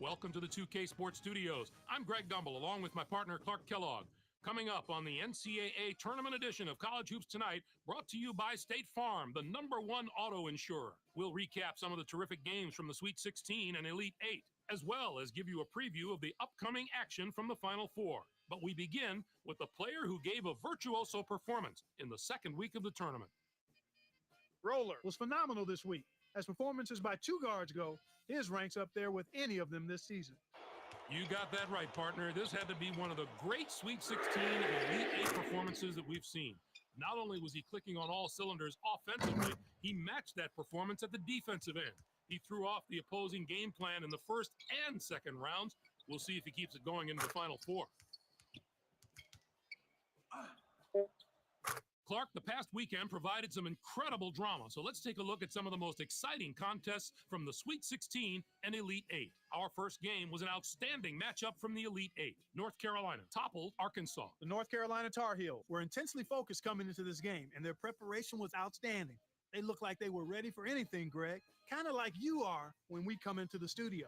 Welcome to the 2K Sports Studios. I'm Greg Gumbel, along with my partner Clark Kellogg. Coming up on the NCAA Tournament Edition of College Hoops Tonight, brought to you by State Farm, the #1 auto insurer. We'll recap some of the terrific games from the Sweet 16 and Elite 8, as well as give you a preview of the upcoming action from the Final Four. But we begin with the player who gave a virtuoso performance in the second week of the tournament. Roller was phenomenal this week. As performances by two guards go, his ranks up there with any of them this season. You got that right, partner. This had to be one of the great Sweet 16 and Elite 8 performances that we've seen. Not only was he clicking on all cylinders offensively, he matched that performance at the defensive end. He threw off the opposing game plan in the first and second rounds. We'll see if he keeps it going into the Final Four. Clark, the past weekend provided some incredible drama, so let's take a look at some of the most exciting contests from the Sweet 16 and Elite 8. Our first game was an outstanding matchup from the Elite 8. North Carolina toppled Arkansas. The North Carolina Tar Heels were intensely focused coming into this game, and their preparation was outstanding. They looked like they were ready for anything, Greg, kind of like you are when we come into the studio.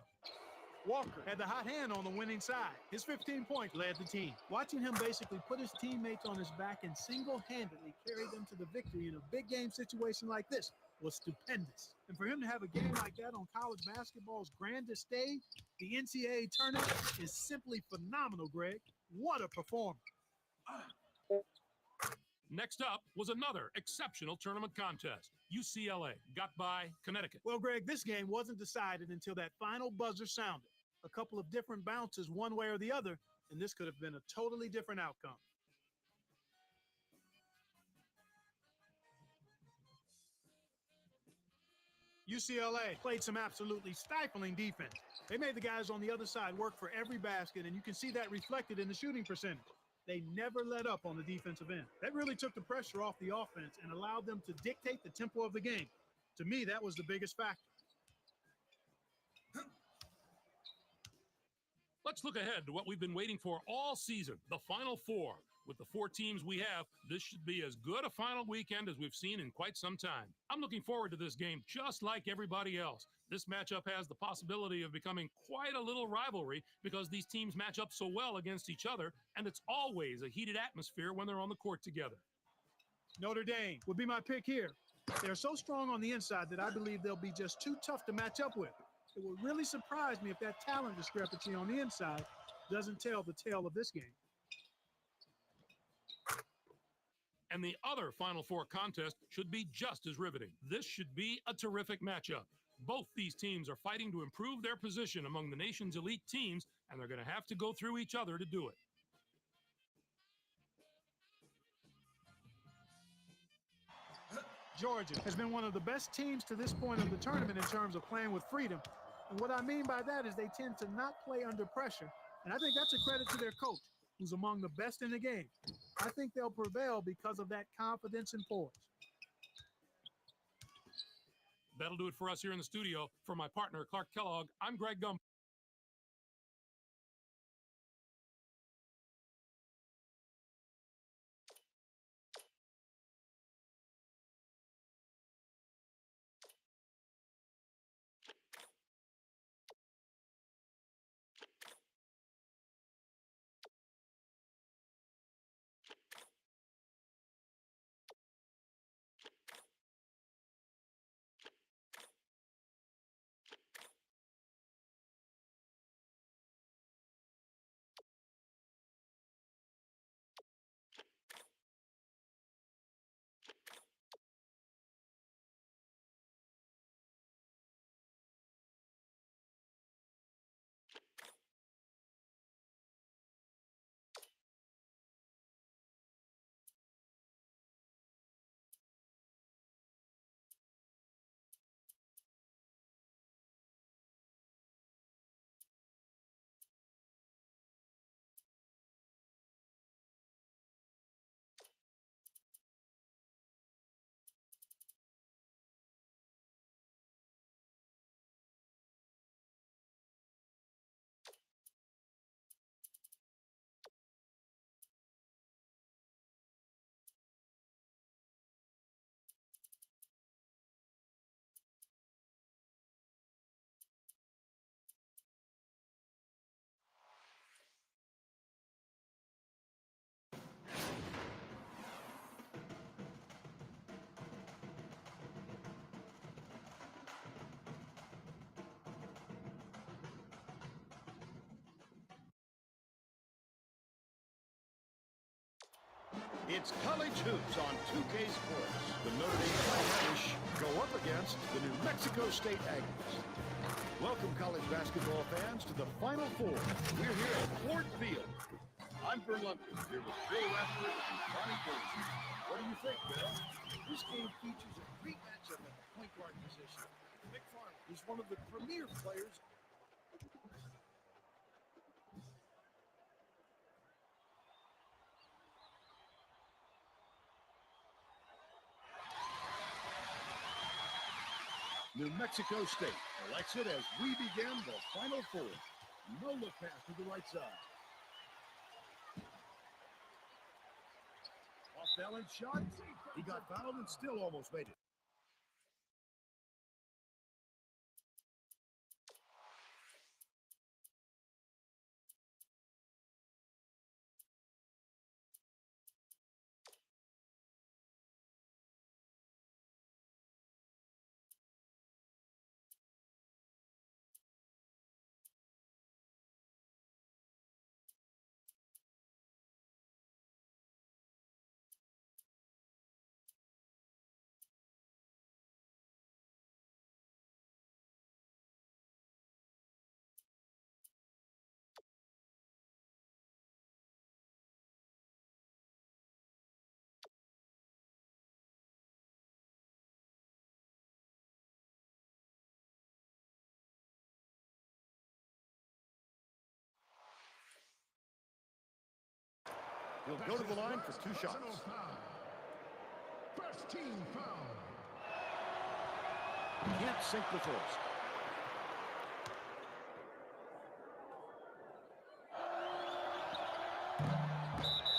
Walker had the hot hand on the winning side. His 15 points led the team. Watching him basically put his teammates on his back and single-handedly carry them to the victory in a big game situation like this was stupendous. And for him to have a game like that on college basketball's grandest stage, the NCAA tournament, is simply phenomenal, Greg. What a performance. Next up was another exceptional tournament contest. UCLA got by Connecticut. Well, Greg, this game wasn't decided until that final buzzer sounded. A couple of different bounces one way or the other, and this could have been a totally different outcome. UCLA played some absolutely stifling defense. They made the guys on the other side work for every basket, and you can see that reflected in the shooting percentage. They never let up on the defensive end. That really took the pressure off the offense and allowed them to dictate the tempo of the game. To me, that was the biggest factor. Let's look ahead to what we've been waiting for all season, the Final Four. With the 4 teams we have, this should be as good a final weekend as we've seen in quite some time. I'm looking forward to this game just like everybody else. This matchup has the possibility of becoming quite a little rivalry because these teams match up so well against each other, and it's always a heated atmosphere when they're on the court together. Notre Dame would be my pick here. They're so strong on the inside that I believe they'll be just too tough to match up with. It would really surprise me if that talent discrepancy on the inside doesn't tell the tale of this game. And the other Final Four contest should be just as riveting. This should be a terrific matchup. Both these teams are fighting to improve their position among the nation's elite teams, and they're going to have to go through each other to do it. Georgia has been one of the best teams to this point of the tournament in terms of playing with freedom. And what I mean by that is they tend to not play under pressure. And I think that's a credit to their coach, who's among the best in the game. I think they'll prevail because of that confidence and poise. That'll do it for us here in the studio. For my partner, Clark Kellogg, I'm Greg Gumbel. It's college hoops on 2K Sports. The Notre Dame Irish go up against the New Mexico State Aggies. Welcome, college basketball fans, to the Final Four. We're here at Ford Field. I'm Vern Lumpkin, here with Bill Rapper and Bonnie Bernstein. What do you think, Bill? This game features a great matchup at the point guard position. McFarland is one of the premier players. New Mexico State elects it as we begin the Final Four. No look pass to the right side. Off balance shot. He got fouled and still almost made it. He'll go to the line for 2 shots. First team foul. Can't sink the first.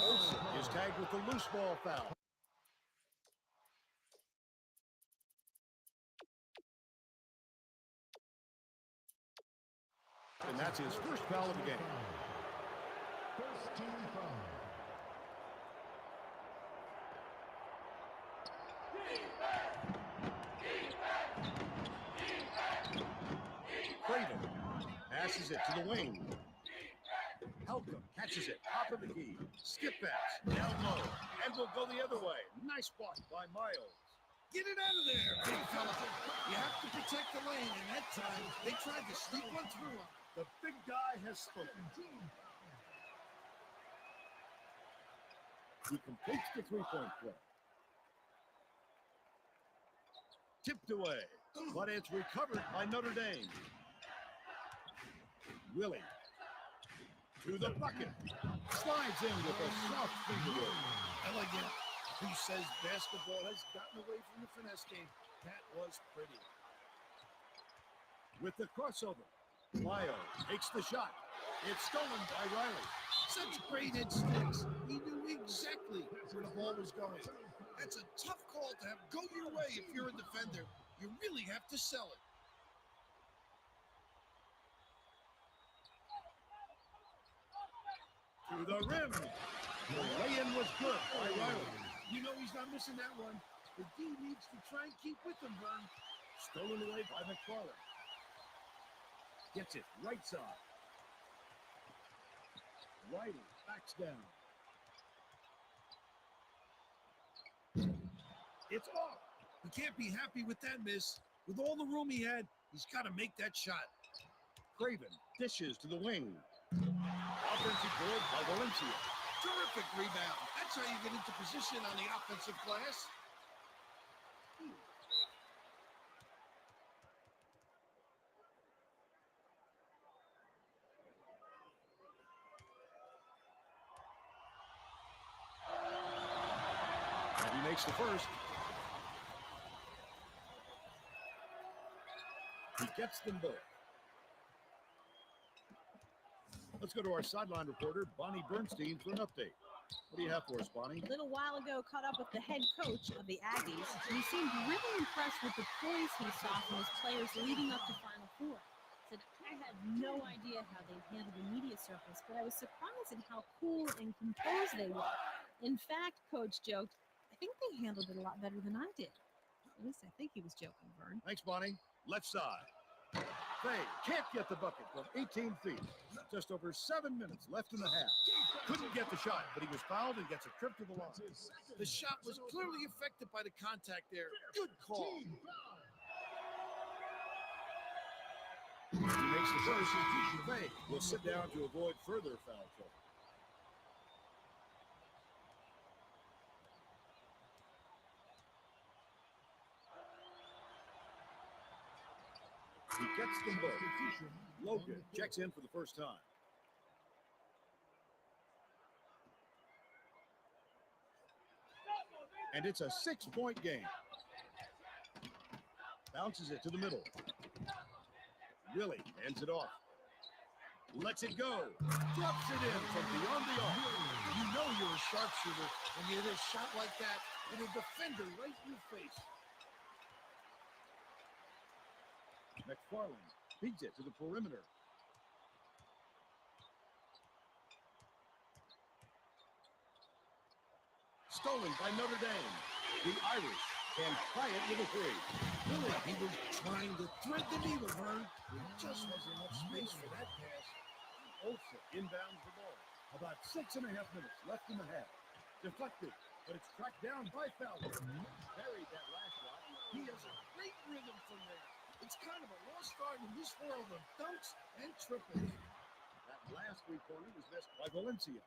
Olsen is tagged with the loose ball foul. And that's his first foul of the game. First team foul. Craven passes it to the wing. Helcom catches it, top of the key. Skip pass, down low, and will go the other way. Nice block by Miles. Get it out of there, big fella. You have to protect the lane, and that time they tried to sneak one through him. The big guy has spoken. He completes the three-point play. Tipped away, but it's recovered by Notre Dame. Willie to the bucket. Slides in with a soft finger roll. Elegant. Who says basketball has gotten away from the finesse game? That was pretty. With the crossover, Lyle takes the shot. It's stolen by Riley. Such great instincts. He knew exactly where the ball was going. That's a tough call to have go your way if you're a defender. You really have to sell it. To the rim. The lay-in was good by Riley. You know he's not missing that one. The D needs to try and keep with him, Vern. Stolen away by McFarland. Gets it right side. Riley backs down. It's off. He can't be happy with that miss. With all the room he had, he's got to make that shot. Craven dishes to the wing. Offensive board by Valencia. Terrific rebound. That's how you get into position on the offensive glass. And he makes the first. He gets them both. Let's go to our sideline reporter, Bonnie Bernstein, for an update. What do you have for us, Bonnie? A little while ago, caught up with the head coach of the Aggies. He seemed really impressed with the poise he saw from his players leading up to Final Four. Said, I had no idea how they handled the media circus, but I was surprised at how cool and composed they were. In fact, Coach joked, I think they handled it a lot better than I did. At least I think he was joking, Vern. Thanks, Bonnie. Left side. Faye can't get the bucket from 18 feet. Just over 7 minutes left in the half. Couldn't get the shot, but he was fouled and gets a trip to the line. The shot was clearly affected by the contact there. Good call. He makes the first. Fake will sit down to avoid further foul trouble. He gets them both. Logan checks in for the first time. And it's a 6-point game. Bounces it to the middle. Willie hands it off. Lets it go. Drops it in from beyond the arc. You know you're a sharpshooter when you hit a shot like that with a defender right in your face. McFarland feeds it to the perimeter. Stolen by Notre Dame. The Irish can tie it with a three. Really, he was trying to thread the needle, Vern. There just wasn't enough space for that pass. Olsen inbounds the ball. About 6.5 minutes left in the half. Deflected, but it's tracked down by Fowler. Buried that last shot. He has a great rhythm from there. It's kind of a lost art in this world of dunks and triples. That last three-pointer was missed by Valencia.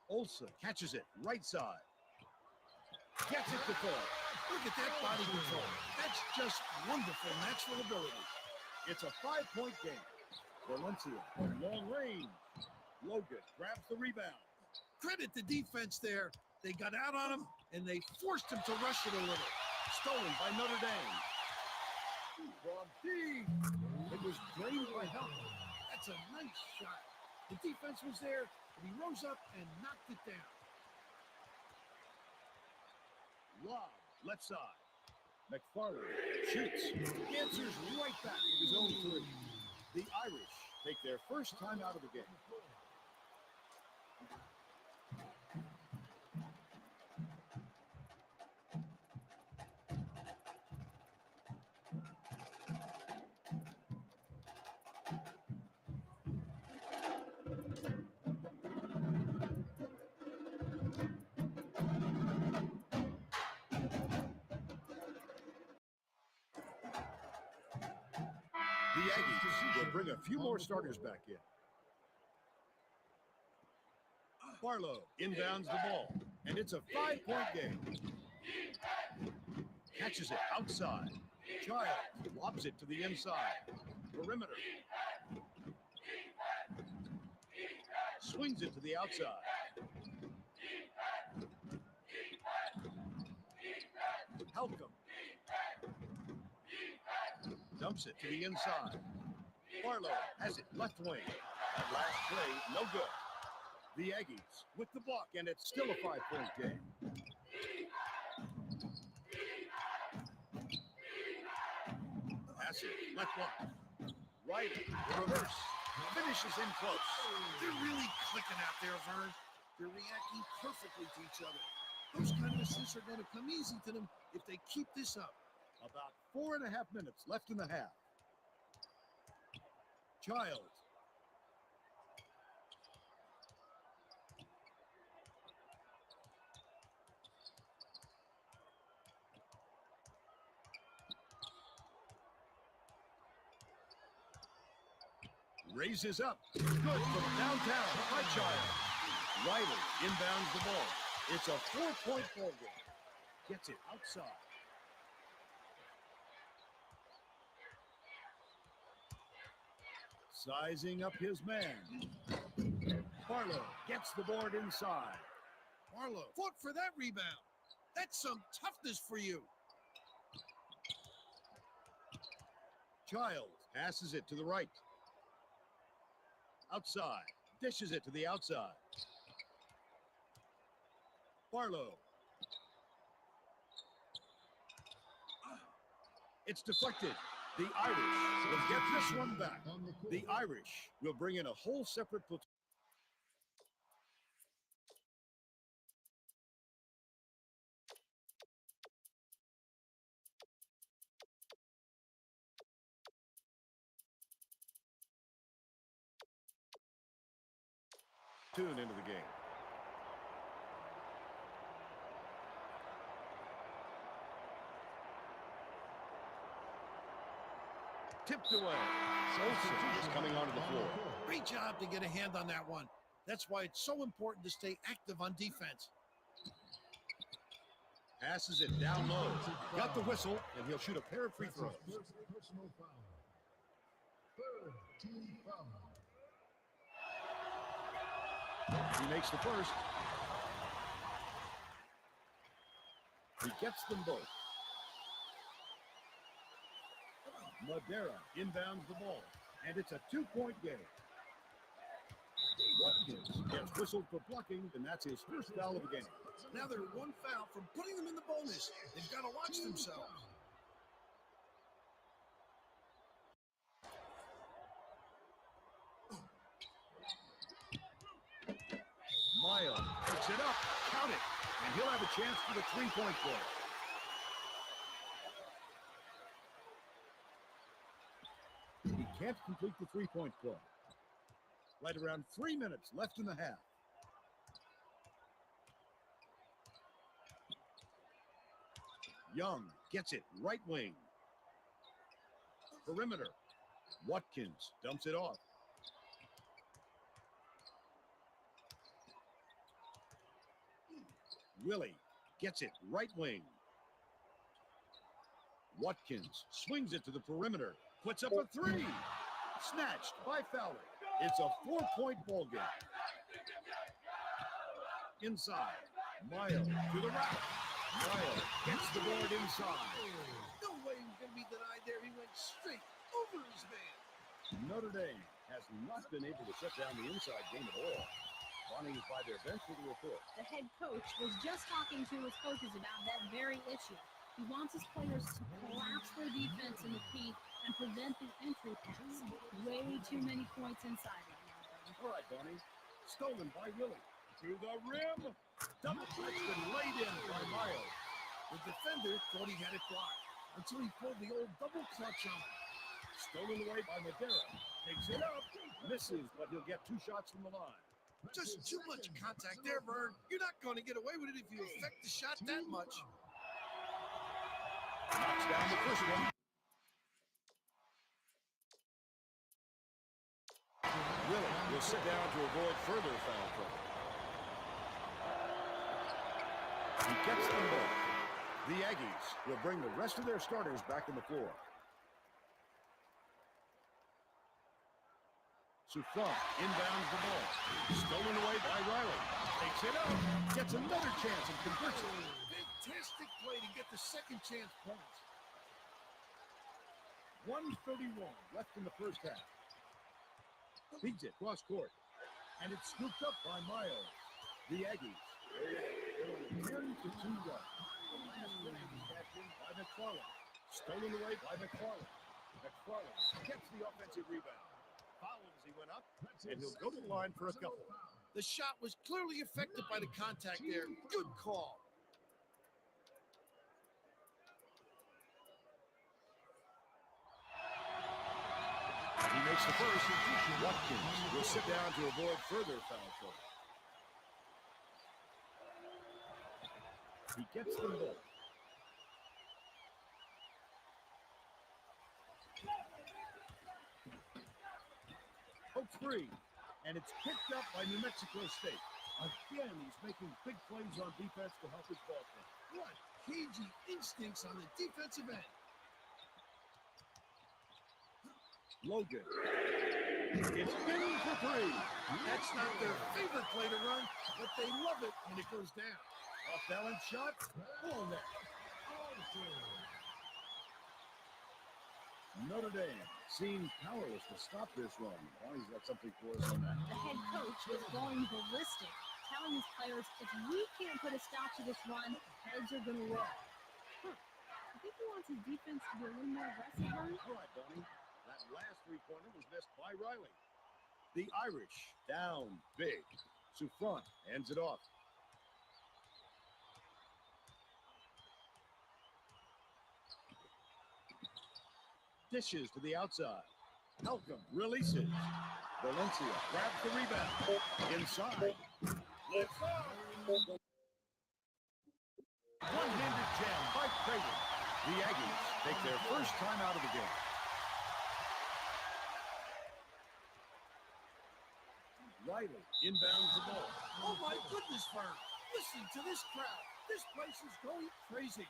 Olsen catches it right side. Gets it to Thor. Look at that body control. That's just wonderful natural ability. It's a 5-point game. Valencia from long range. Logan grabs the rebound. Credit the defense there. They got out on him, and they forced him to rush it a little. Stolen by Notre Dame. From deep. It was drained by help. That's a nice shot. The defense was there, and he rose up and knocked it down. Lob, left side. McFarland shoots. Answers right back with his own three. The Irish take their first time out of the game. The Aggies will bring a few more starters back in. Barlow inbounds the ball, and it's a 5-point game. Catches it outside. Child lobs it to the inside. Perimeter. Swings it to the outside. Halcomb. Dumps it to the inside. Barlow has it left wing. That last play, no good. The Aggies with the block, and it's still a 5-point game. Pass it, left block. Right, reverse. Finishes in close. They're really clicking out there, Vern. They're reacting perfectly to each other. Those kind of assists are going to come easy to them if they keep this up. About 4.5 minutes left in the half. Child. Raises up. Good from downtown by Child. Riley inbounds the ball. It's a 4-point ball game. Gets it outside. Sizing up his man. Barlow gets the board inside. Barlow fought for that rebound. That's some toughness for you. Child passes it to the right. Outside. Dishes it to the outside. Barlow. It's deflected. The Irish will get this one back. The Irish will bring in a whole separate platoon. tune into the game. Tipped away. Olsen is coming onto the floor. Great job to get a hand on that one. That's why it's so important to stay active on defense. Passes it down low. Got the whistle, and he'll shoot a pair of free throws. He makes the first. He gets them both. Madera inbounds the ball, and it's a two-point game. Watkins gets whistled for blocking, and that's his first foul of the game. Now they're one foul from putting them in the bonus. They've got to watch themselves. Miles picks it up, count it, and he'll have a chance for the three-point play. He can't complete the three-point play. Right around 3 minutes left in the half. Young gets it right wing. Perimeter. Watkins dumps it off. Willie gets it right wing. Watkins swings it to the perimeter. Puts up a three. Snatched by Fowler. It's a 4-point ball game. Inside. Miles to the rack. Miles gets the board inside. No way he was going to be denied there. He went straight over his man. Notre Dame has not been able to shut down the inside game at all. Bonnie is by their bench with a report. The head coach was just talking to his coaches about that very issue. He wants his players to collapse their defense in the key and prevent the entry pass. Way too many points inside right now, Bonnie. All right, Bonnie. Stolen by Willie. To the rim. Double clutched and laid in by Miles. The defender thought he had it blocked until he pulled the old double clutch on him. Stolen away by Madera. Takes it up. Misses, but he'll get 2 shots from the line. Just too much contact there, Vern. You're not going to get away with it if you affect the shot that much. Knocks down the first one. Willie will sit down to avoid further foul trouble. He gets them both. The Aggies will bring the rest of their starters back on the floor. Soufflon inbounds the ball. Stolen away by Riley. Takes it out. Gets another chance and converts it. Fantastic play to get the second chance points. 1:31 left in the first half. Feeds it cross court. And it's scooped up by Miles. The Aggies. 10-2 run. The last minute is cashed in by McFarland. Stolen away by McFarland. McFarland gets the offensive rebound. Fouled as he went up, and he'll go to the line for a couple. The shot was clearly affected by the contact there. Good call. He makes the first. Watkins will sit down to avoid further foul trouble. He gets them both. Hook three, and it's picked up by New Mexico State. Again, he's making big plays on defense to help his ball team. What cagey instincts on the defensive end. Logan. It's in for three. That's not their favorite play to run, but they love it when it goes down. Off balance shot. Full net. Notre Dame seemed powerless to stop this run. Bonnie's got something for us on that. The head coach is going ballistic, telling his players, if we can't put a stop to this run, heads are going to roll. I think he wants his defense to be a little more aggressive, Vern. All right, Bonnie. That last three-pointer was missed by Riley. The Irish down big. Soufflon hands it off. Dishes to the outside. Malcolm releases. Valencia grabs the rebound. Inside. One-handed jam by Craven. The Aggies take their first time out of the game. Riley inbounds the ball. Oh my goodness, Vern. Listen to this crowd. This place is going crazy.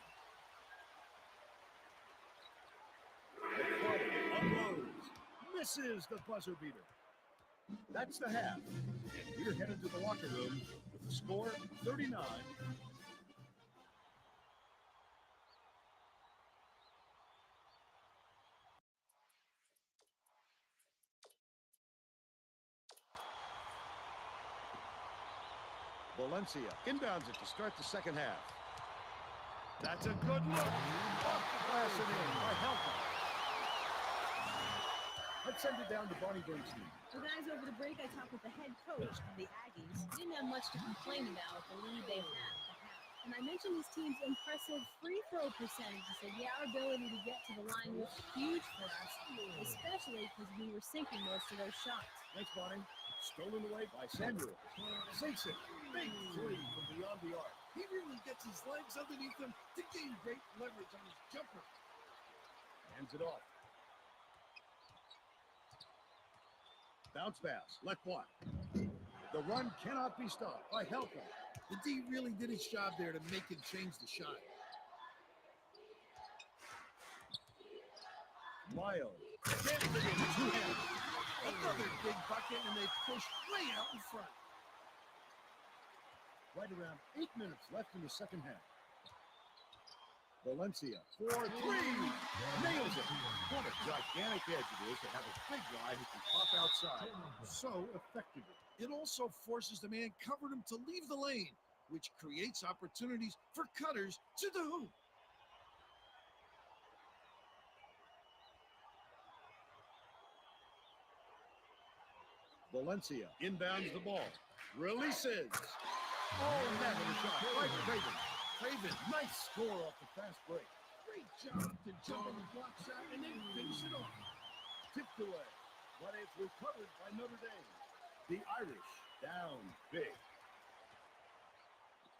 McFarland unloads. Misses the buzzer beater. That's the half. And we're headed to the locker room with the score 39. Valencia inbounds it to start the second half. That's a good look. Off the glass and in by Helton. Let's send it down to Bonnie Bernstein. Well, guys, over the break, I talked with the head coach of the Aggies. He didn't have much to complain about the lead they had at the half. And I mentioned his team's impressive free throw percentage. He said, yeah, our ability to get to the line was huge for us, especially because we were sinking most of those shots. Thanks, Bonnie. Stolen away by Samuel. Sinks it. Big three from beyond the arc. He really gets his legs underneath him to gain great leverage on his jumper. Hands it off. Bounce pass. Let block. The run cannot be stopped by Helton. The D really did his job there to make him change the shot. Miles. Gets it in two hands. Another big bucket, and they push way out in front. Right around 8 minutes left in the second half. Valencia for three. Nails it. What a gigantic edge it is to have a big guy who can pop outside so effectively. It also forces the man covering him to leave the lane, which creates opportunities for cutters to the hoop. Valencia inbounds the ball. Releases. Oh, that a shot by Craven. Craven, nice score off the fast break. Great job to jump on the block shot and then finish it off. Tipped away, but it's recovered by Notre Dame. The Irish down big.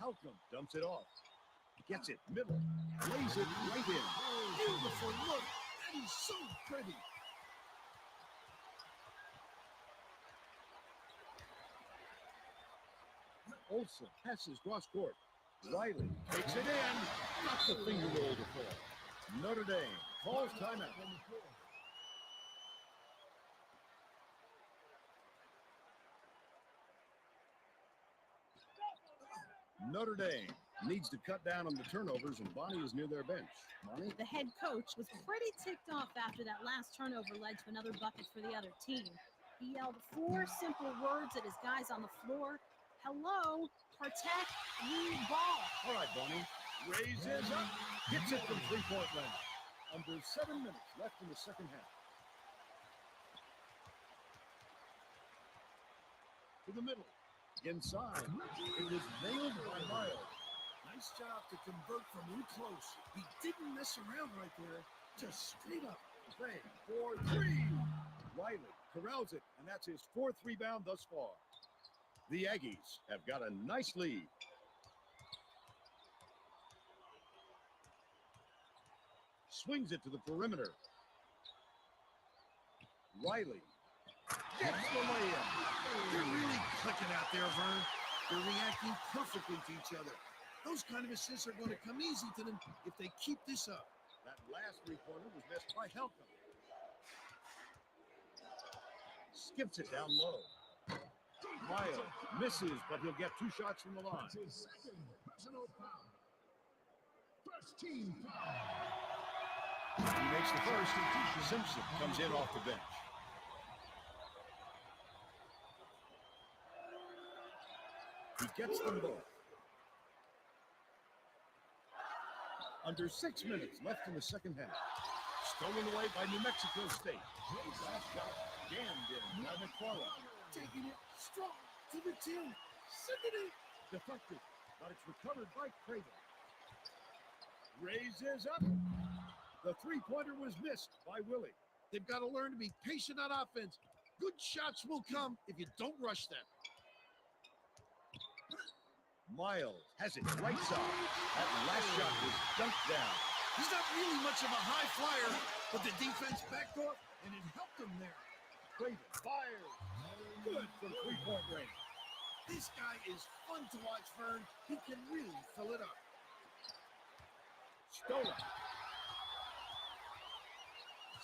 Helton dumps it off. Gets it middle. Lays it right in. Beautiful look. That is so pretty. Olsen passes cross court. Riley takes it in. Not the finger roll to fall. Notre Dame calls timeout. Notre Dame needs to cut down on the turnovers, and Bonnie is near their bench. Bonnie? The head coach was pretty ticked off after that last turnover led to another bucket for the other team. He yelled 4 simple words at his guys on the floor. Hello, protect the ball. All right, Bonnie. Raises up. Gets it from three-point land. Under 7 minutes left in the second half. To the middle. Inside. It was nailed by Miles. Nice job to convert from in close. He didn't mess around right there. Just straight up. Bang for three. Riley corrals it, and that's his 4th rebound thus far. The Aggies have got a nice lead. Swings it to the perimeter. Riley gets the layup. They're really clicking out there, Vern. They're reacting perfectly to each other. Those kind of assists are going to come easy to them if they keep this up. That last three-pointer was missed by Helton. Skips it down low. Miles misses, but he'll get 2 shots from the line. Second personal foul. First team foul. He makes the first. Simpson comes in off the bench. He gets them both. Under 6 minutes left in the second half. Stolen away by New Mexico State. Last shot jammed in by McFarland. Taking it strong to the tin. Sending it. Deflected, but it's recovered by Craven. Raises up. The three-pointer was missed by Willie. They've got to learn to be patient on offense. Good shots will come if you don't rush them. Miles has it right side. That last shot was dunked down. He's not really much of a high flyer, but the defense backed off, and it helped him there. Craven fires. Good from three-point range. This guy is fun to watch, Vern. He can really fill it up. Stolen.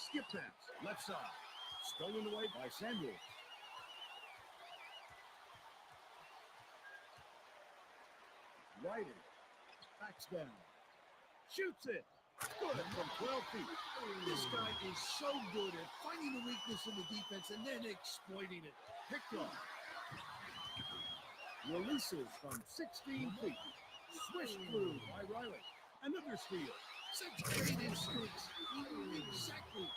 Skip pass, left side. Stolen away by Samuel. Ryder. Backs down. Shoots it. Good from 12 feet. This guy is so good at finding the weakness in the defense and then exploiting it. Picked off. Releases from 16 feet. Swish through by Riley. Another steal. Such great instincts. He knew exactly.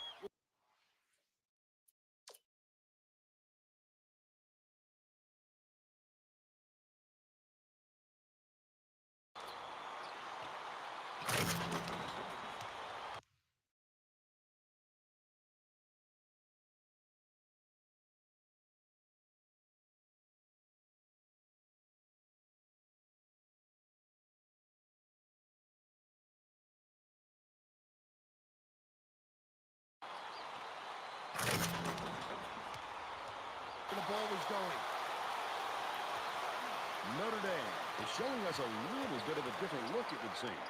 The ball was going. Notre Dame is showing us a little bit of a different look, it would seem.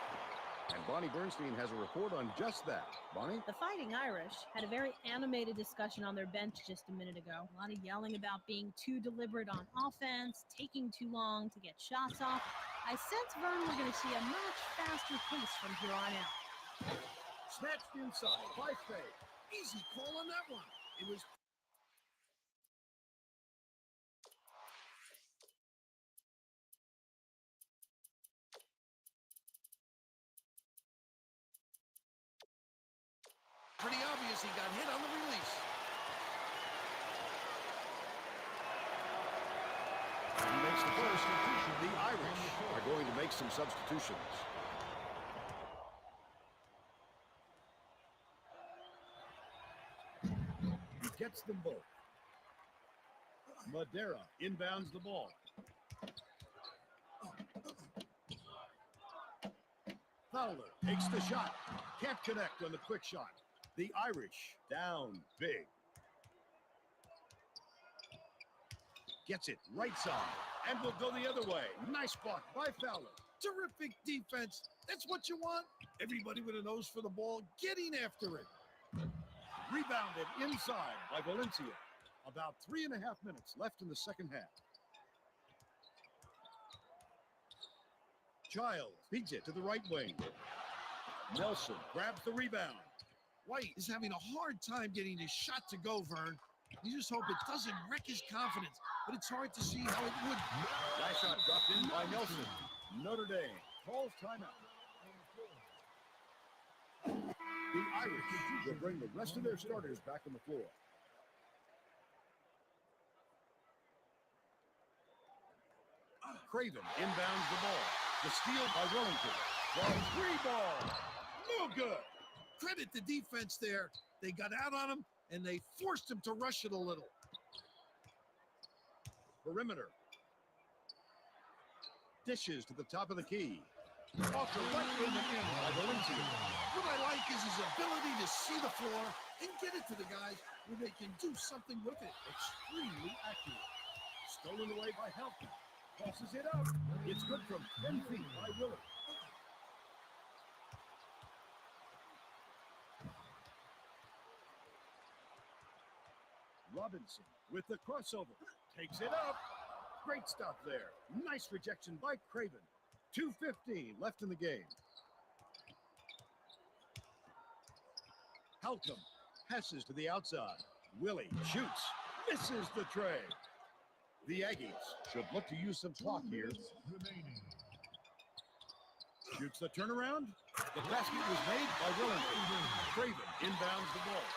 And Bonnie Bernstein has a report on just that. Bonnie? The Fighting Irish had a very animated discussion on their bench just a minute ago. A lot of yelling about being too deliberate on offense, taking too long to get shots off. I sense, Vern, we're going to see a much faster pace from here on out. Snatched inside by Faye. Easy call on that one. It was pretty obvious he got hit on the release. He makes the first. The Irish are going to make some substitutions. He gets them both. Madera inbounds the ball. Fowler takes the shot. Can't connect on the quick shot. The Irish down big. Gets it right side. And will go the other way. Nice block by Fowler. Terrific defense. That's what you want. Everybody with a nose for the ball getting after it. Rebounded inside by Valencia. About 3.5 minutes left in the second half. Childs feeds it to the right wing. Nelson grabs the rebound. White is having a hard time getting his shot to go, Vern. You just hope it doesn't wreck his confidence, but it's hard to see how it would. Last shot dropped in by Nelson. Notre Dame calls timeout. The Irish will bring the rest of their starters back on the floor. Craven inbounds the ball. The steal by Wellington. The three ball. No good. Credit the defense there. They got out on him, and they forced him to rush it a little. Perimeter. Dishes to the top of the key. Off the right wing again by Valencia. What I like is his ability to see the floor and get it to the guys where they can do something with it. Extremely accurate. Stolen away by Helton. Passes it out. It's good from 10 feet by Willard. Robinson with the crossover. Takes it up. Great stop there. Nice rejection by Craven. 2:15 left in the game. Halcomb passes to the outside. Willie shoots. Misses the tray. The Aggies should look to use some clock here. Remaining. Shoots the turnaround. The basket was made by Wellington. Craven inbounds the ball.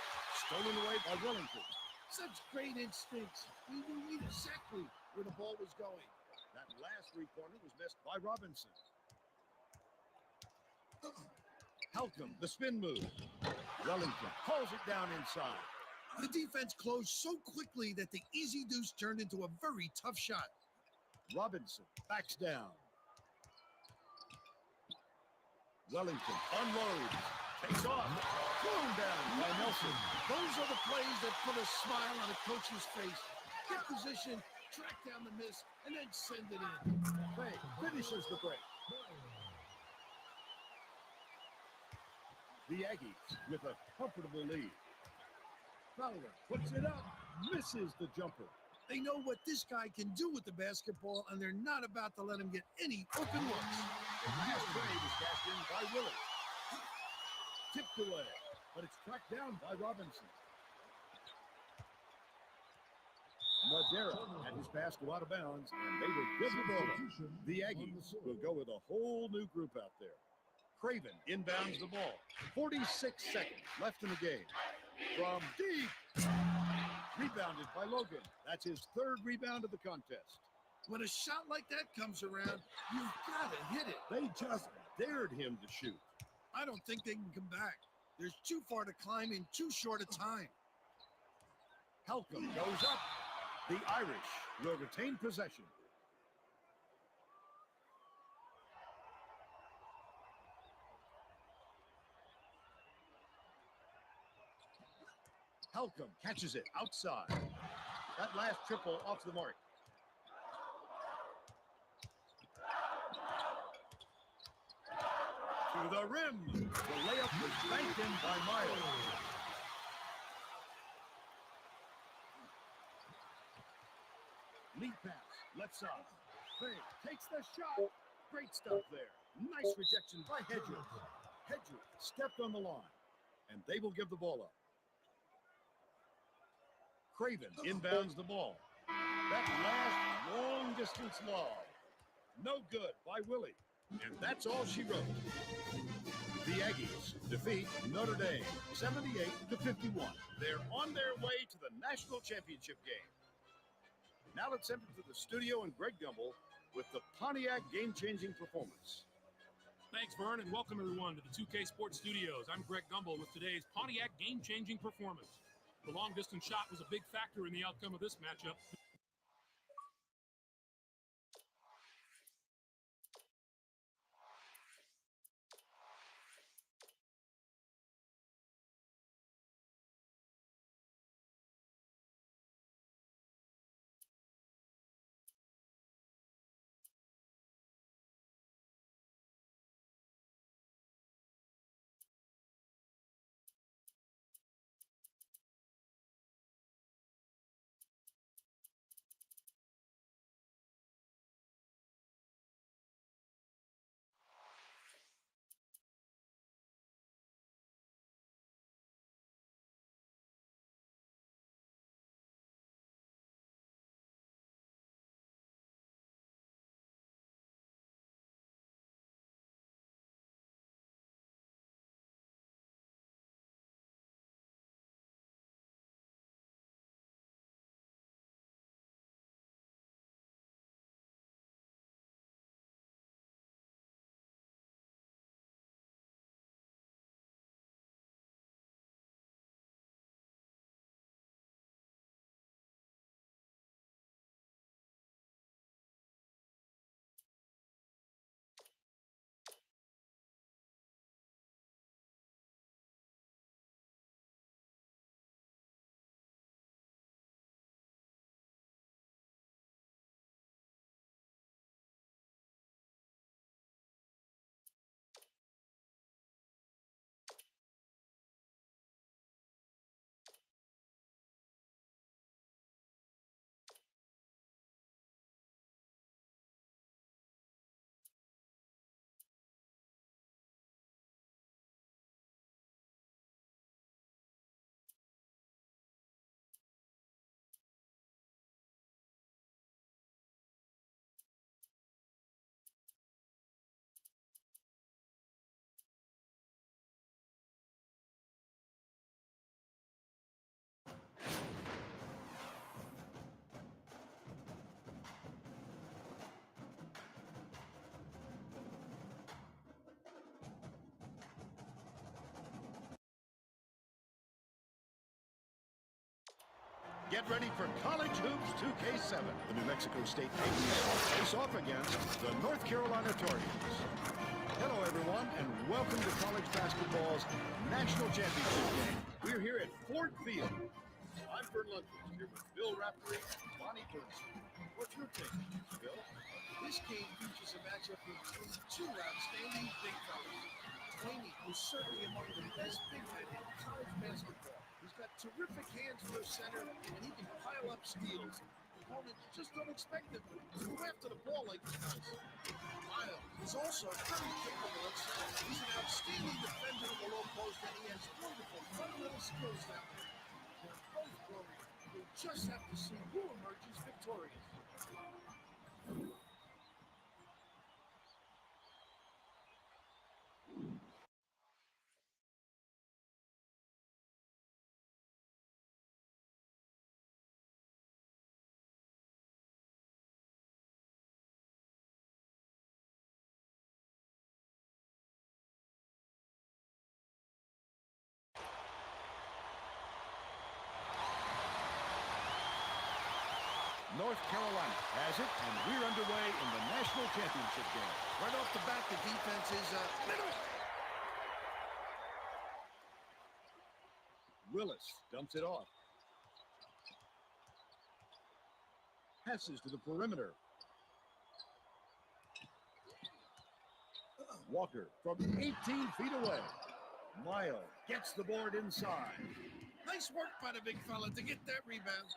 Stolen away by Wellington. Such great instincts. He knew exactly where the ball was going. That last three-pointer was missed by Robinson. Halcomb, the spin move. Wellington calls it down inside. The defense closed so quickly that the easy deuce turned into a very tough shot. Robinson backs down. Wellington unloads, takes off, thrown down by Nelson. Those are the plays that put a smile on a coach's face. Get position, track down the miss, and then send it in. Bay finishes the break. The Aggies with a comfortable lead. Fowler puts it up, misses the jumper. They know what this guy can do with the basketball, and they're not about to let him get any open looks. The last trade is cashed in by Willie. Tipped away, but it's tracked down by Robinson. Madera had his pass go out of bounds, and they will give the ball up. The Aggies will go with a whole new group out there. Craven inbounds the ball. 46 seconds left in the game. From deep. Rebounded by Logan. That's his third rebound of the contest. When a shot like that comes around, you've got to hit it. They just dared him to shoot. I don't think they can come back. There's too far to climb in too short a time. Halcomb goes up. The Irish will retain possession. Halcomb catches it outside. That last triple off the mark. To the rim. The layup was banked in by Miles. Lead pass, left side. Fay takes the shot. Great stuff there. Nice rejection by Hedges. Hedges stepped on the line, and they will give the ball up. Craven inbounds the ball. That last long-distance lob. No good by Willie. And that's all she wrote. The Aggies defeat Notre Dame 78-51. They're on their way to the national championship game. Now let's enter to the studio and Greg Gumbel with the Pontiac game-changing performance. Thanks, Vern, and welcome everyone to the 2K Sports Studios. I'm Greg Gumbel with today's Pontiac game-changing performance. The long-distance shot was a big factor in the outcome of this matchup. Get ready for College Hoops 2K7. The New Mexico State Aggies face off against the North Carolina Tar Heels. Hello, everyone, and welcome to college basketball's national championship game. We're here at Ford Field. I'm Vern Lundquist, here with Bill Raftery and Bonnie Bernstein. What's your take, Bill? This game features a matchup between two outstanding big fellas. Twaney is certainly among the best big men in college basketball. He's got terrific hands for a center, and he can pile up steals. Opponents just don't expect him to go after the ball like he does. Miles is also very capable at center. He's an outstanding defender in the low post, and he has wonderful fundamental skills down there. They're both glorious. We'll just have to see who emerges victorious. North Carolina has it, and we're underway in the national championship game. Right off the bat, the defense is Willis dumps it off. Passes to the perimeter. Walker from 18 feet away. Miles gets the board inside. nice work by the big fella to get that rebound.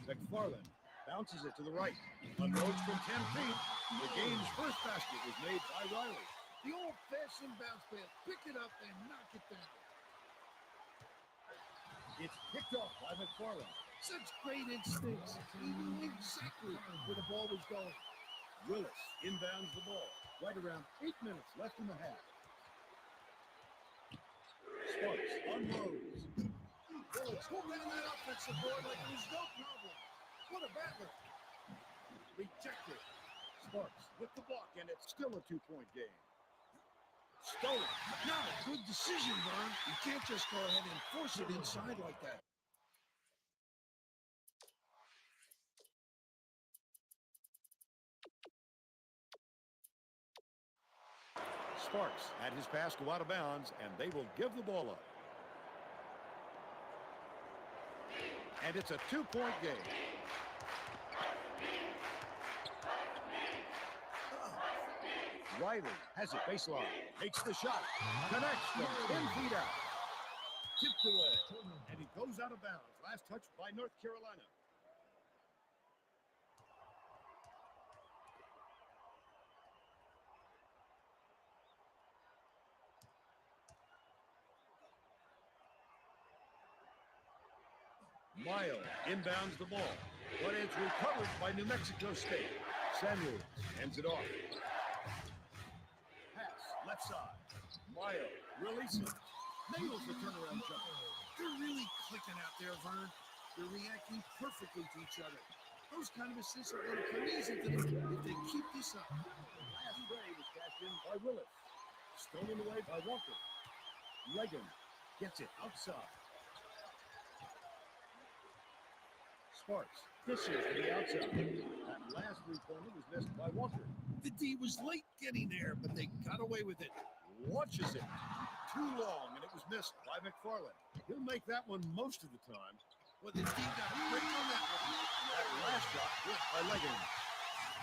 McFarland bounces it to the right. Unloads from 10 feet. The game's first basket was made by Riley. The old-fashioned bounce pass. Pick it up and knock it down. It's picked off by McFarland. Such great instincts. He knew exactly where the ball was going. Willis inbounds the ball. Right around 8 minutes left in the half. Sparks unloads. Willis hold down that offensive board like it was no problem. What a battler. Rejected. Sparks with the block, and it's still a 2-point game. Stolen. Not a good decision, Vern. You can't just go ahead and force it inside like that. Sparks had his pass go out of bounds, and they will give the ball up. And it's a 2-point game. Riley has it baseline. Makes the shot. Connects from 10 feet out. Tipped away. And he goes out of bounds. Last touch by North Carolina. Miles inbounds the ball, but it's recovered by New Mexico State. Samuels ends it off. Pass, left side. Miles releases. Nails the turnaround jumper. They're really clicking out there, Vern. They're reacting perfectly to each other. Those kind of assists are going to come easy to them if they keep this up. Last play was cashed in by Willis. Stolen away by Walker. Reagan gets it outside. Sparks dishes to the outside. That last three-pointer was missed by Walker. The D was late getting there, but they got away with it. Launches it. Too long, and it was missed by McFarland. He'll make that one most of the time. Well, the D got a break on that one. That last shot hit by Leggett.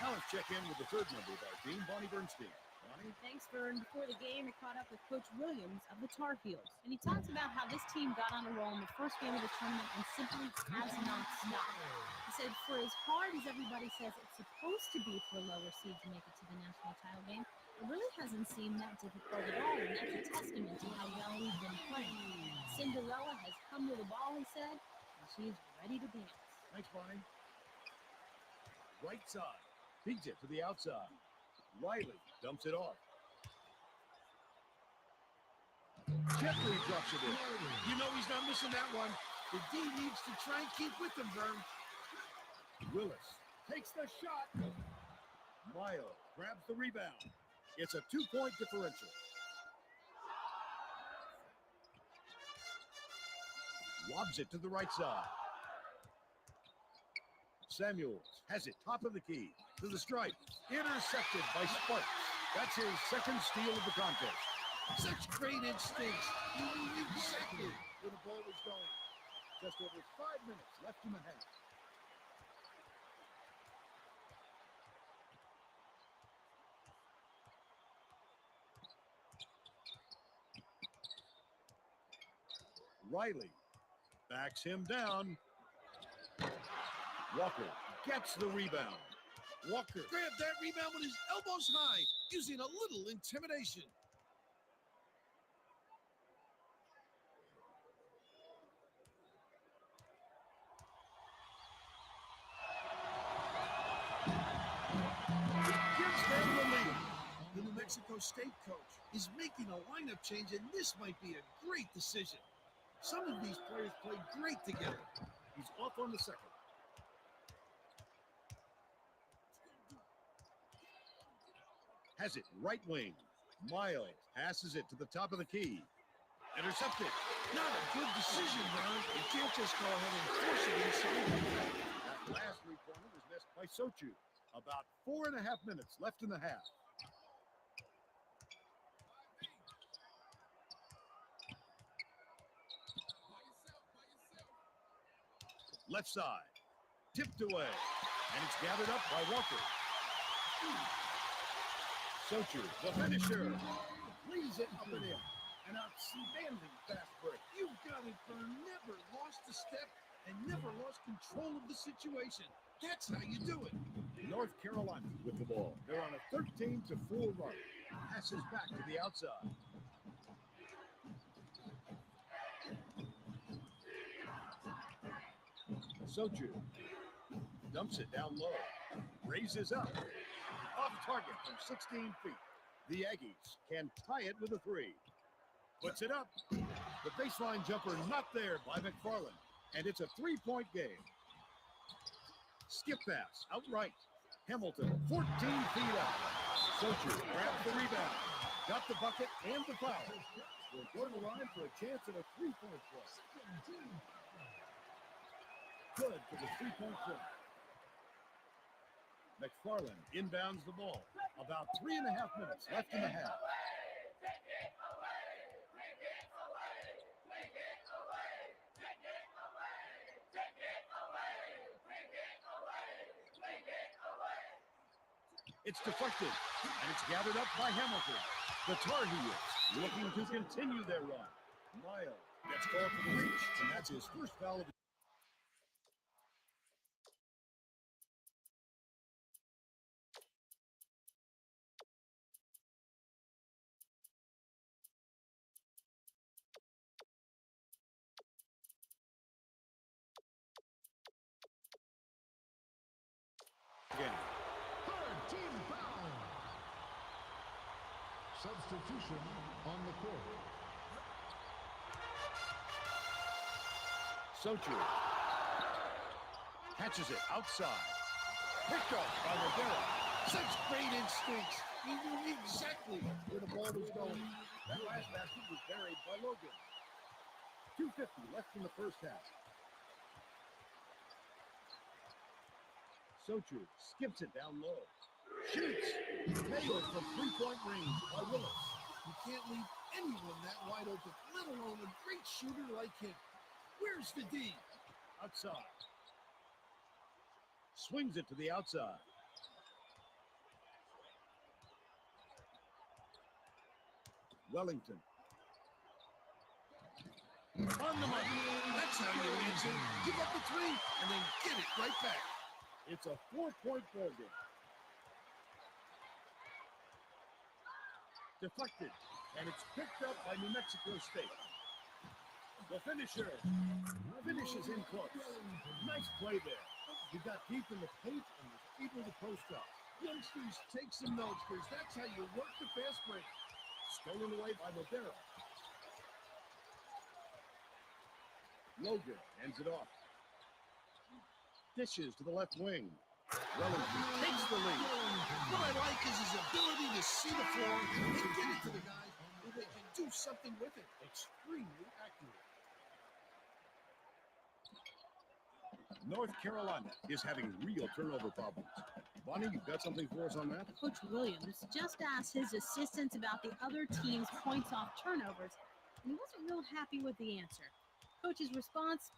Now let's check in with the third member of our team, Bonnie Bernstein. Bonnie? Thanks, Vern. Before the game, I caught up with Coach Williams of the Tar Heels, and he talks about how this team got on a roll in the first game of the tournament and simply has not stopped. He said, for as hard as everybody says it's supposed to be for a lower seed to make it to the national title game, it really hasn't seemed that difficult at all, and that's a testament to how well we've been playing. Cinderella has come to the ball, he said, and she's ready to dance. Thanks, Bonnie. Right side. Feeds it to the outside. Riley dumps it off. Gently drops it in. You know he's not missing that one. The D needs to try and keep with them, Vern. Willis takes the shot. Miles grabs the rebound. It's a 2-point differential. Lobs it to the right side. Samuels has it top of the key to the stripe. Intercepted by Sparks. That's his second steal of the contest. Such great instincts. He knew exactly where the ball was going. Just over 5 minutes left in the half. Riley backs him down. Walker gets the rebound. Walker Grabbed that rebound with his elbows high, using a little intimidation. gives them the lead. The New Mexico State coach is making a lineup change, and this might be a great decision. Some of these players play great together. He's off on the second. Has it right wing. Miles passes it to the top of the key. Intercepted. Not a good decision, Ron. You can't just go ahead and force it inside. That last three-pointer was missed by Sochu. About 4.5 minutes left in the half. Left side. Tipped away. And it's gathered up by Walker. Sochu, the finisher. Lays it up and in. An outstanding fast break. You got it, Vern. Never lost a step and never lost control of the situation. That's how you do it. North Carolina with the ball. They're on a 13-4 run. Passes back to the outside. Sochu dumps it down low. Raises up. Off target from 16 feet. The Aggies can tie it with a three. Puts it up. The baseline jumper not there by McFarland. And it's a three-point game. Skip pass outright. Hamilton 14 feet out. Sochu grabs the rebound. Got the bucket and the foul. We'll go to the line for a chance at a three-point play. Good for the three-point play. McFarland inbounds the ball. About 3.5 minutes left in the half. It's deflected, and it's gathered up by Hamilton. The Tar Heels looking to continue their run. Miles gets called for the reach, and that's his first foul of the game. Third team foul. Substitution on the court. Sochu catches it outside. Picked off by Rivera. Such great instincts. He knew exactly where the ball was going. That last basket was buried by Logan. 2:50 left in the first half. Sochu skips it down low. Shoots. Nailed from three-point range by Willis. You can't leave anyone that wide open, let alone a great shooter like him. Where's the D? Outside. Swings it to the outside. Wellington. On the money. That's how you answer. Give up the three and then get it right back. It's a 4-point ball game. Deflected, and it's picked up by New Mexico State. The finisher finishes in close. Nice play there. He got deep in the paint and was able to post up. Youngsters, take some notes, because that's how you work the fast break. Stolen away by Rivera. Logan ends it off. Dishes to the left wing. Wellington takes the lead. What I like is his ability to see the floor and get it to the guys where they can do something with it. Extremely accurate. North Carolina is having real turnover problems. Bonnie, you've got something for us on that? Coach Williams just asked his assistants about the other team's points off turnovers, and he wasn't real happy with the answer. Coach's response,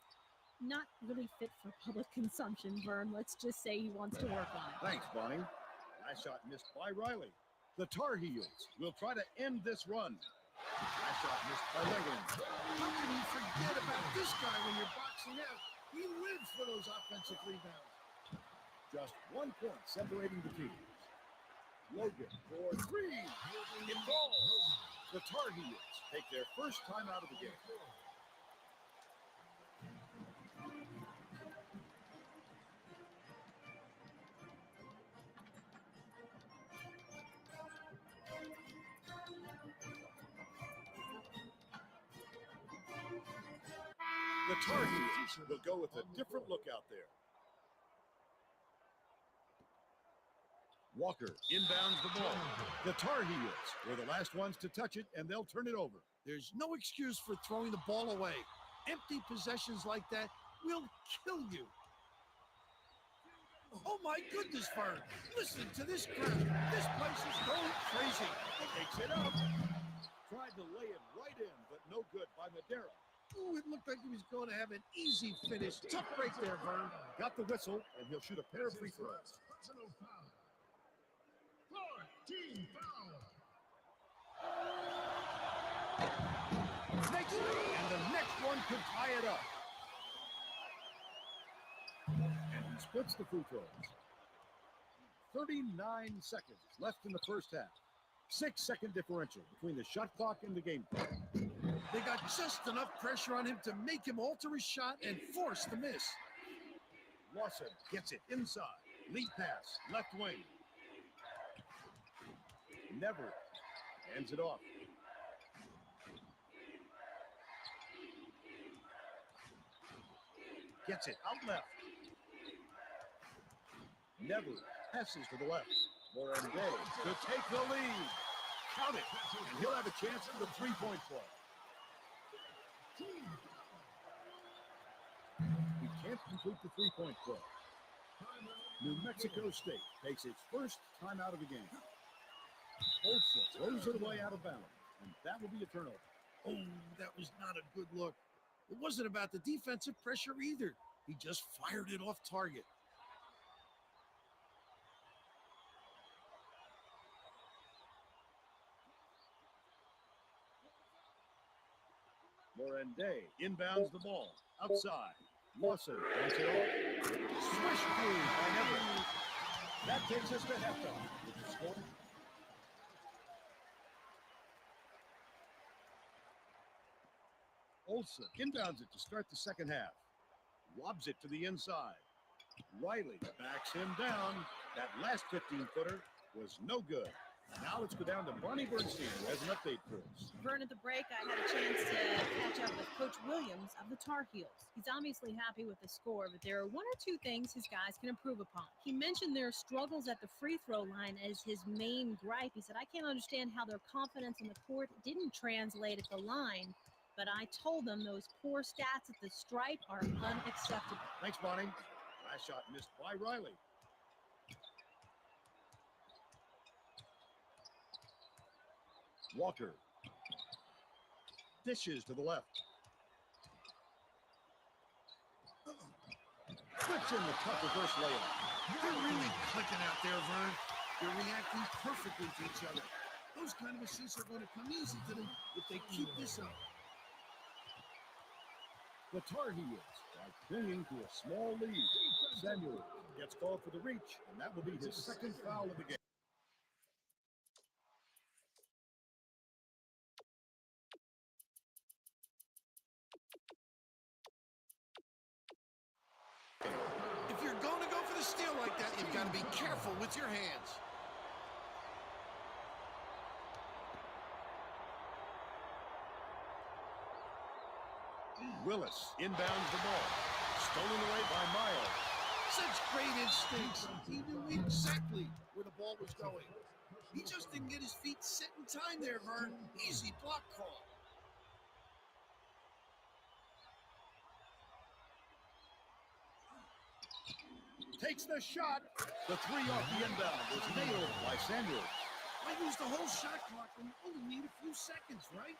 not really fit for public consumption, Vern. Let's just say he wants to work on it. Thanks, Bonnie. Last shot missed by Riley. The Tar Heels will try to end this run. Last shot missed by Legoland. How can you forget about this guy when you're boxing out? He lives for those offensive rebounds. Just 1 point separating the teams. Logan for three. It falls. The Tar Heels take their first time out of the game. The Tar Heels will go with a different look out there. Walker inbounds the ball. The Tar Heels were the last ones to touch it, and they'll turn it over. There's no excuse for throwing the ball away. Empty possessions like that will kill you. Oh my goodness, Vern. Listen to this crowd. This place is going crazy. Takes it up. Tried to lay it right in, but no good by Madera. Ooh, it looked like he was going to have an easy finish. Tough break there, Vern. Got the whistle, and he'll shoot a pair of free throws. Personal foul. Team foul. And the next one could tie it up. And he splits the free throws. 39 seconds left in the first half. 6-second differential between the shot clock and the game clock. They got just enough pressure on him to make him alter his shot and force the miss. Lawson gets it inside. Lead pass, left wing. Never hands it off. Gets it out left. Never passes to the left. Morande to take the lead. Count it. And he'll have a chance for the three-point play. He can't complete the three-point play. New Mexico State takes its first time out of the game. Olsen throws it away out of bounds, and that will be a turnover. Oh, that was not a good look. It wasn't about the defensive pressure either. He just fired it off target. Morande inbounds the ball outside. Lawson takes it off. Swish through by Everett. That takes us to halftime. With the score. Olsen inbounds it to start the second half. Lobs it to the inside. Riley backs him down. That last 15-footer was no good. Now let's go down to Bonnie Bernstein, who has an update for us. Vern, at the break, I had a chance to catch up with Coach Williams of the Tar Heels. He's obviously happy with the score, but there are one or two things his guys can improve upon. He mentioned their struggles at the free throw line as his main gripe. He said, I can't understand how their confidence in the court didn't translate at the line, but I told them those poor stats at the stripe are unacceptable. Thanks, Bonnie. Last shot missed by Riley. Walker dishes to the left. Puts in the tough reverse layup. They're really clicking out there, Vern. They're reacting perfectly to each other. Those kind of assists are going to come easy to them if they keep this up. The Tar Heels are clinging to a small lead. Samuel gets called for the reach, and that will be his second foul of the game. If you're going to go for the steal like that, you've got to be careful with your hands. Willis inbounds the ball. Stolen away by Miles. Such great instincts. He knew exactly where the ball was going. He just didn't get his feet set in time there, Vern. Easy block call. Takes the shot. The three off the inbound was nailed by Samuels. I used the whole shot clock and we only need a few seconds, right?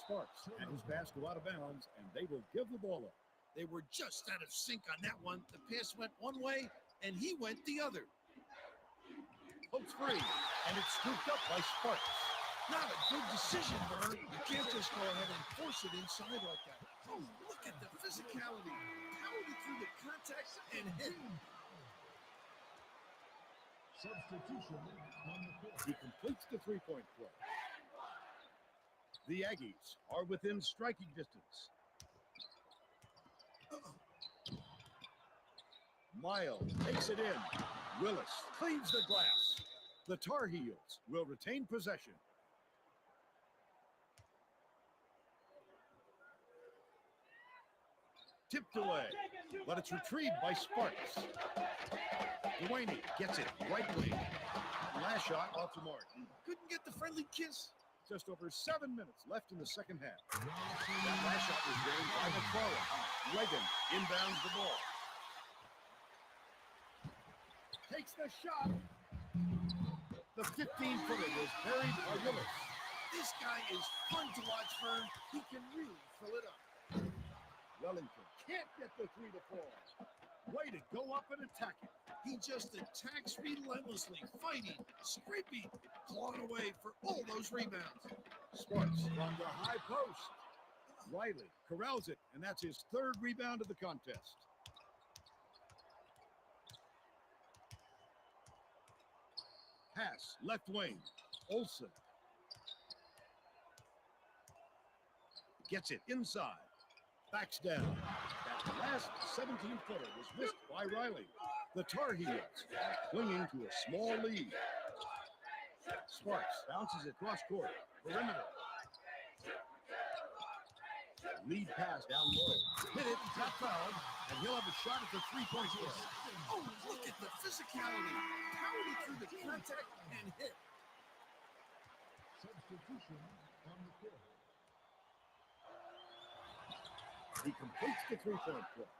Sparks and his pass go out of bounds, and they will give the ball up. They were just out of sync on that one. The pass went one way and he went the other. Pokes free, and it's scooped up by Sparks. Not a good decision, Vern. You can't just go ahead and force it inside like that. Oh, look at the physicality. Powered it through the contact and hit. Substitution on the court. He completes the three-point play. The Aggies are within striking distance. Miles takes it in. Willis cleans the glass. The Tar Heels will retain possession. Tipped away, but it's retrieved by Sparks. Delaney gets it right wing. Last shot off the mark. Couldn't get the friendly kiss. Just over 7 minutes left in the second half. That last shot was gained by McFarland. Legan inbounds the ball. Takes the shot. The 15-footer was buried by Willis. This guy is fun to watch, Vern. He can really fill it up. Wellington can't get the three to fall. Way to go up and attack it. He just attacks relentlessly, fighting, scraping, clawing away for all those rebounds. Sparks from the high post. Riley corrals it, and that's his third rebound of the contest. Pass, left wing. Olsen. Gets it inside. Backs down. That last 17-footer was missed by Riley. The Tar Heels are clinging to a small lead. Sparks bounces it cross court. Perimeter. Lead pass down low. Hit it, got fouled, and he'll have a shot at the three-point play. Oh, look at the physicality. Powered it through the contact and hit. Substitution on the court. He completes the three-point play.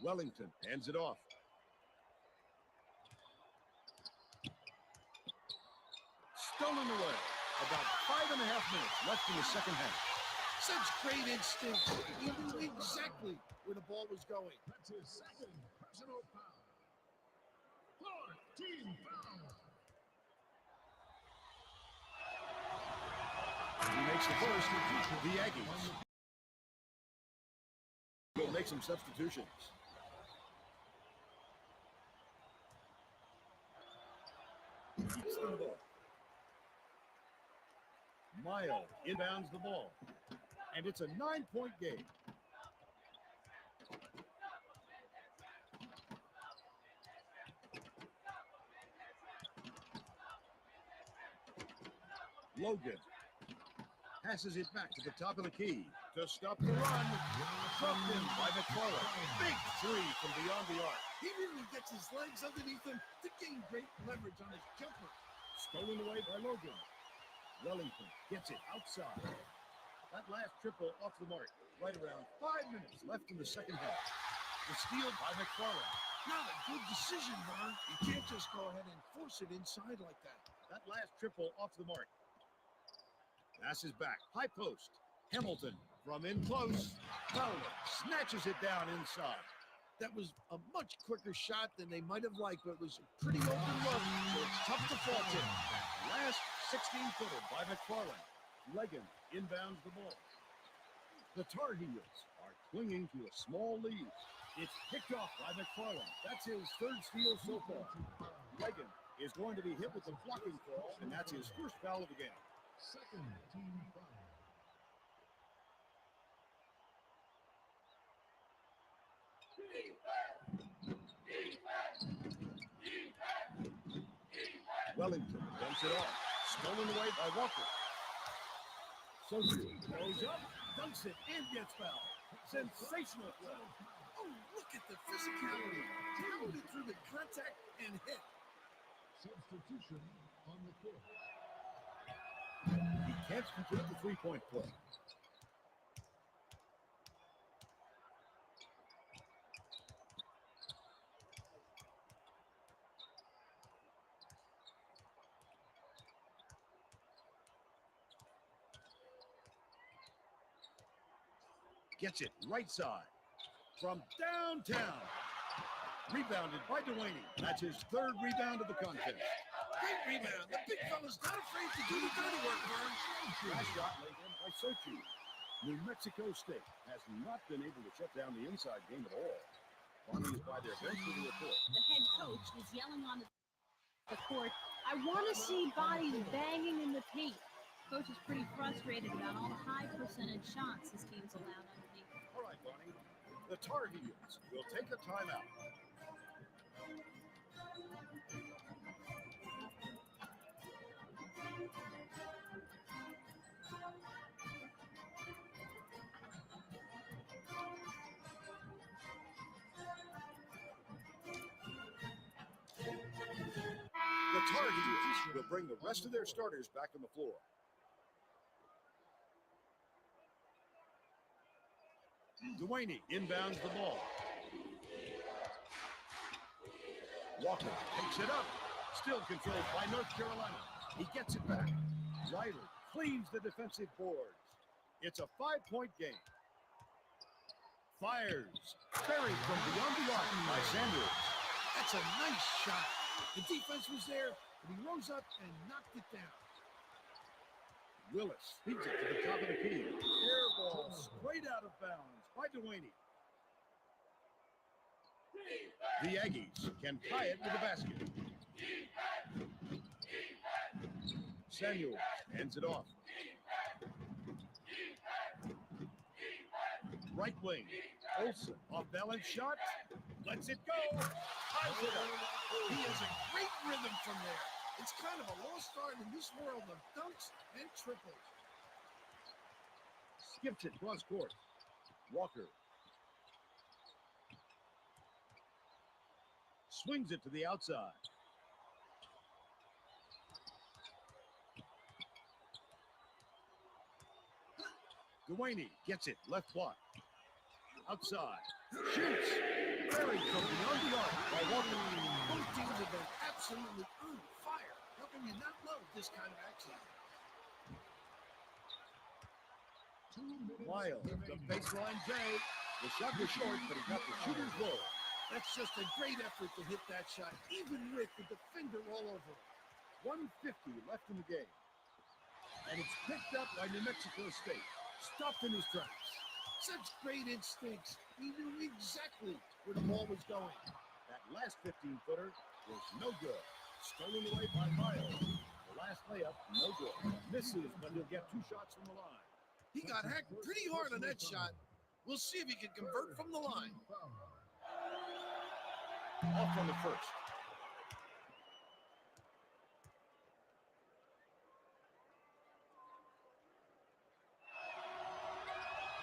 Wellington hands it off. Stolen away. About 5.5 minutes left in the second half. Such great instincts. He knew exactly where the ball was going. That's his second personal foul. Clark, team foul. He makes the first. The Aggies will make some substitutions. Keeps the ball. Mile inbounds the ball. And it's a 9-point game. Logan passes it back to the top of the key to stop the run. Dropped in by McFarland. Big three from beyond the arc. He really gets his legs underneath him to gain great leverage on his jumper. Stolen away by Logan. Wellington gets it outside. That last triple off the mark. Right around 5 minutes left in the second half. The steal by McFarland. Not a good decision, Vern. You can't just go ahead and force it inside like that. That last triple off the mark. Passes back. High post. Hamilton from in close. Fowler snatches it down inside. That was a much quicker shot than they might have liked, but it was a pretty open look, so it's tough to fault him. Last 16-footer by McFarland. Legan inbounds the ball. The Tar Heels are clinging to a small lead. It's picked off by McFarland. That's his third steal so far. Legan is going to be hit with the blocking call, and that's his first foul of the game. Second team foul. Wellington dumps it off. Stolen away by Walker. Sosu goes up, dunks it, and gets fouled. Sensational play. Oh, look at the physicality. Pounded through the contact and hit. Substitution on the court. Can't complete the three-point play. Gets it right side. From downtown. Rebounded by Delaney. That's his third rebound of the contest. Great rebound. The big fella's not afraid to do the dirty work, Vern. Last shot laid in by Sochi. New Mexico State has not been able to shut down the inside game at all. Bonnie is by their bench with the report. The head coach is yelling on the court, I want to see bodies banging in the paint. Coach is pretty frustrated about all the high percentage shots his team's allowed underneath. All right, Bonnie. The Tar Heels will take a timeout. The Tar Heels will bring the rest of their starters back on the floor. Delaney inbounds the ball. Walker takes it up. Still controlled by North Carolina. He gets it back. Riley cleans the defensive boards. It's a 5-point game. Fires. Buried from beyond the arc by Sanders. That's a nice shot. The defense was there, but he rose up and knocked it down. Willis feeds it to the top of the key. Air ball straight out of bounds by Delaney. The Aggies can tie it with a basket. Samuel hands it off. Right wing. Olsen, off balance shot. Lets it go. Ties it up. He has a great rhythm from there. It's kind of a lost art in this world of dunks and triples. Skips it cross court. Walker. Swings it to the outside. Delaney gets it, left block. Outside. Shoots. Buried from beyond the arc by Walker. Both teams have been absolutely on fire. How can you not love this kind of action? 2 minutes Wild, the remaining. baseline J. The shot was short, but he got the shooter's goal. That's just a great effort to hit that shot, even with the defender all over it. 150 left in the game. And it's picked up by New Mexico State. Stopped in his tracks. Such great instincts. He knew exactly where the ball was going. That last 15-footer was no good. Stolen away by Miles. The last layup, no good. Misses, but he'll get 2 shots from the line. He got hacked pretty hard on that shot. We'll see if he can convert from the line. Off on the first.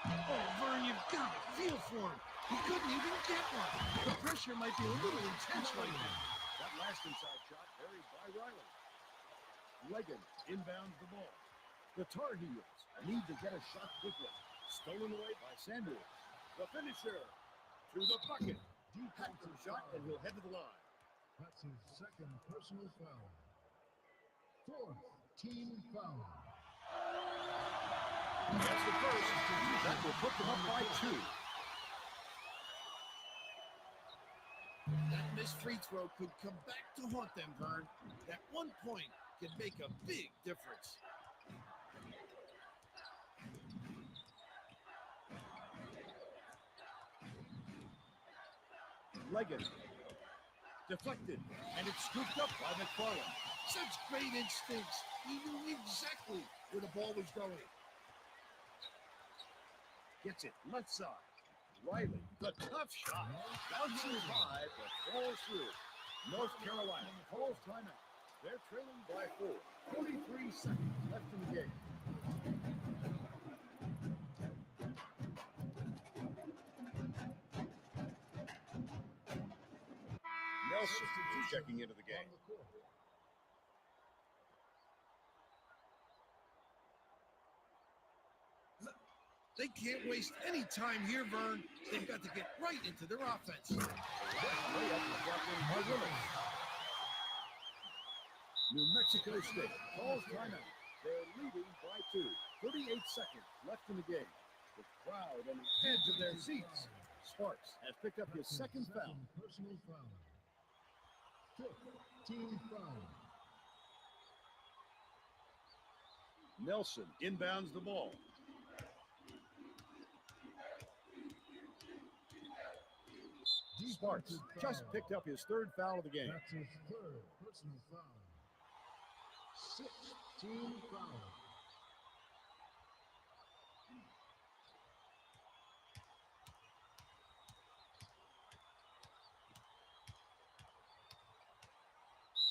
Oh, Vern, you've got to feel for him. He couldn't even get one. The pressure might be a little intense right now. That last inside shot buried by Riley. Legan inbounds the ball. The Tar Heels need to get a shot quickly. Stolen away by Sanders. The finisher to the bucket. Hacked the shot, and he'll head to the line. That's his second personal foul. 4th team foul. That's the first. That will put them up by 2. That missed free throw could come back to haunt them, Vern. That 1 point can make a big difference. Legan. Deflected, and it's scooped up by McFarland. Such great instincts. He knew exactly where the ball was going. Gets it left side. Riley, the tough shot. Bounces high, but falls through. North Carolina calls timeout. They're trailing by 4. 43 seconds left in the game. Nelson is checking into the game. On the court. They can't waste any time here, Vern. They've got to get right into their offense. Layup is brought in by Willis. New Mexico State calls timeout. They're leading by 2. 38 seconds left in the game. The crowd on the edge of their seats. Sparks has picked up his second foul. Personal foul. 5th team foul. Nelson inbounds the ball. Sparks just picked up his 3rd foul of the game. That's his 3rd personal foul. 6th team foul.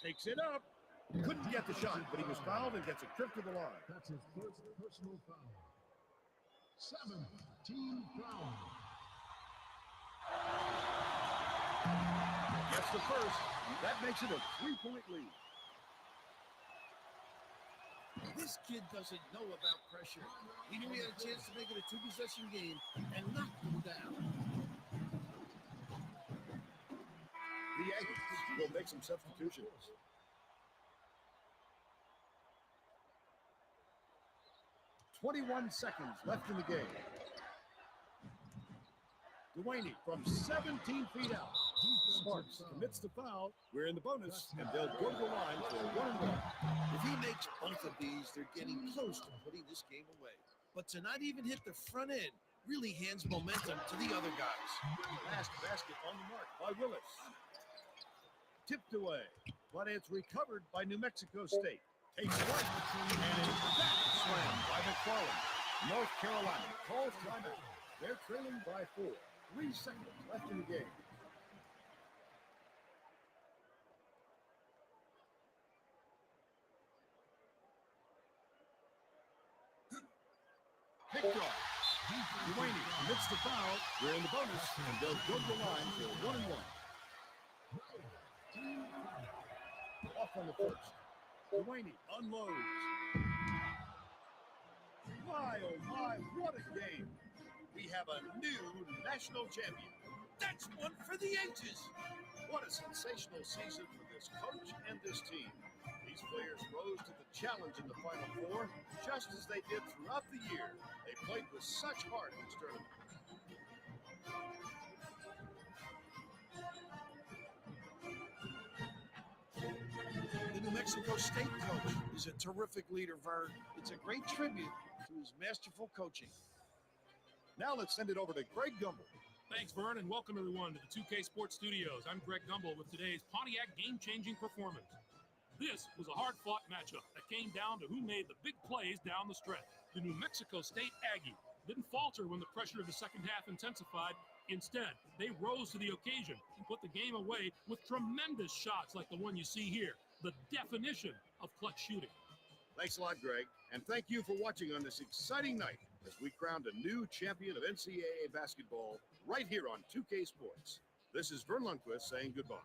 Takes it up. Couldn't get the shot, but he was fouled and gets a trip to the line. That's his 1st personal foul. 7th team foul. Gets the first. That makes it a 3-point lead. This kid doesn't know about pressure. He knew he had a chance to make it a 2-possession game and knocked him down. The Aggies will make some substitutions. "21 seconds left in the game. Dewaney from 17 feet out. Sparks commits the foul. We're in the bonus, and they'll go to the line for a 1-and-1. If he makes both of these, they're getting close to putting this game away. But to not even hit the front end really hands momentum to the other guys. Last basket on the mark by Willis. Tipped away, but it's recovered by New Mexico State. Takes it right, and it's back slammed by McFarland. North Carolina calls timeout. They're trailing by 4. 3 seconds left in the game. Picked off. Dewaney commits the foul. We're in the bonus, and they'll go to the line for a 1-and-1. Off on the first. Dewaney unloads. My, oh my, what a game. We have a new national champion. That's one for the ages. What a sensational season for this coach and this team. These players rose to the challenge in the Final Four, just as they did throughout the year. They played with such heart in this tournament. The New Mexico State coach is a terrific leader, Vern. It's a great tribute to his masterful coaching. Now let's send it over to Greg Gumbel. Thanks, Vern, and welcome everyone to the 2K Sports Studios. I'm Greg Gumbel with today's Pontiac game-changing performance. This was a hard-fought matchup that came down to who made the big plays down the stretch. The New Mexico State Aggie didn't falter when the pressure of the second half intensified. Instead, they rose to the occasion and put the game away with tremendous shots like the one you see here, the definition of clutch shooting. Thanks a lot, Greg, and thank you for watching on this exciting night as we crowned a new champion of NCAA basketball right here on 2K Sports. This is Vern Lundquist saying goodbye.